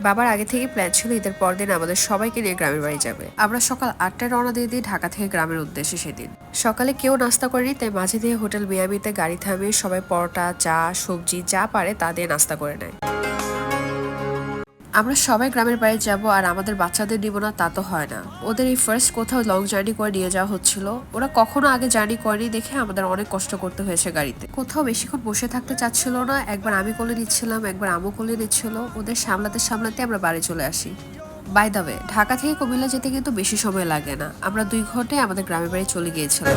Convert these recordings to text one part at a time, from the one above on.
বাবার আগে থেকে প্ল্যান ছিল ঈদের পরদিন আমাদের সবাইকে নিয়ে গ্রামের বাড়ি যাবে। আমরা সকাল 8টায় রওনা দিয়ে দিই ঢাকা থেকে গ্রামের উদ্দেশ্যে। সেদিন সকালে কেউ নাস্তা করেনি, তাই মাঝে দিয়ে হোটেল মিয়ামিতে গাড়ি থামিয়ে সবাই পরোটা, চা, সবজি যা পারে তা দিয়ে নাস্তা করে নেয়। আমরা সবাই গ্রামের বাড়ি যাব আর আমাদের বাচ্চাদের নিব না তা তো হয় না। ওদের এই ফার্স্ট কোথাও লং জার্নি করে নিয়ে যাওয়া হচ্ছিল। ওরা কখনো আগে জার্নি করেনি দেখে আমাদের অনেক কষ্ট করতে হয়েছে গাড়িতে। কোথাও বেশিক্ষণ বসে থাকতে চাচ্ছিল না, একবার আমি কোলে নিচ্ছিলাম, একবার আমু কোলে নিচ্ছিল। ওদের সামলাতে সামলাতে আমরা বাড়ি চলে আসি। বাই দ্য ওয়ে, ঢাকা থেকে কুমিল্লা যেতে কিন্তু বেশি সময় লাগে না। আমরা 2 ঘন্টায় আমাদের গ্রামের বাড়ি চলে গিয়েছিলাম।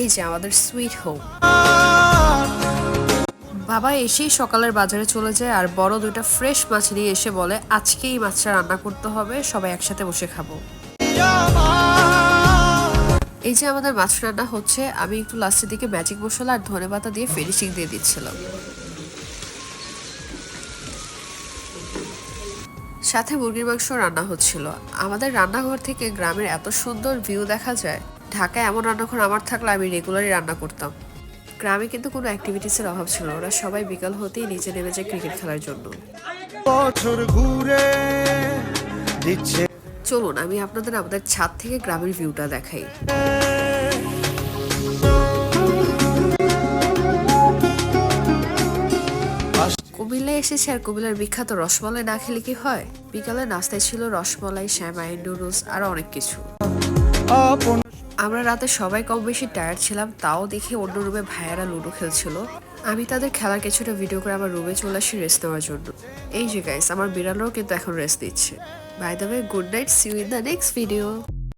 এই যে আমাদের সুইট হোম। বাবা এসেই সকালের বাজারে চলে যায় আর বড় 2টা ফ্রেশ মাছ নিয়ে এসে বলে আজকে এই মাছটা রান্না করতে হবে, সবাই একসাথে বসে খাবো। এই যে আমাদের মাছ রান্না হচ্ছে, আমি একটু লাস্টের দিকে ম্যাজিক মশলা আর ধনেপাতা দিয়ে ফিনিশিং দিয়ে দিচ্ছিলাম। সাথে মুরগির মাংস রান্না হচ্ছিল। আমাদের রান্নাঘর থেকে গ্রামের এত সুন্দর ভিউ দেখা যায়। ঢাকায় এমন রান্নাঘর আমার থাকলে আমি রেগুলারই রান্না করতাম। গ্রামে কিন্তু কোনো অ্যাক্টিভিটিসের অভাব ছিল না। ওরা সবাই বিকাল হতেই নিচে নেমে যায় ক্রিকেট খেলার জন্য। চলুন আমি আপনাদের আমাদের ছাদ থেকে গ্রামের ভিউটা দেখাই। কুমিল্লায় এসেছে আর কুমিল্লার বিখ্যাত রসমালাই না খেলে কি হয়। বিকালে নাস্তায় ছিল রসমালাই, শ্যামাই, নুডলস আরো অনেক কিছু। আমরা রাতে সবাই কম বেশি টায়ার্ড ছিলাম, তাও দেখে অন্য রুমে ভাইয়ারা লুডো খেলছিল। আমি তাদের খেলার কিছুটা ভিডিও করে আমার রুমে চলে আসি রেস্ট নেওয়ার জন্য। এই যে গাইস, আমার বিড়ালও কিন্তু এখন রেস্ট দিচ্ছে। By the way, good night, see you in the next video.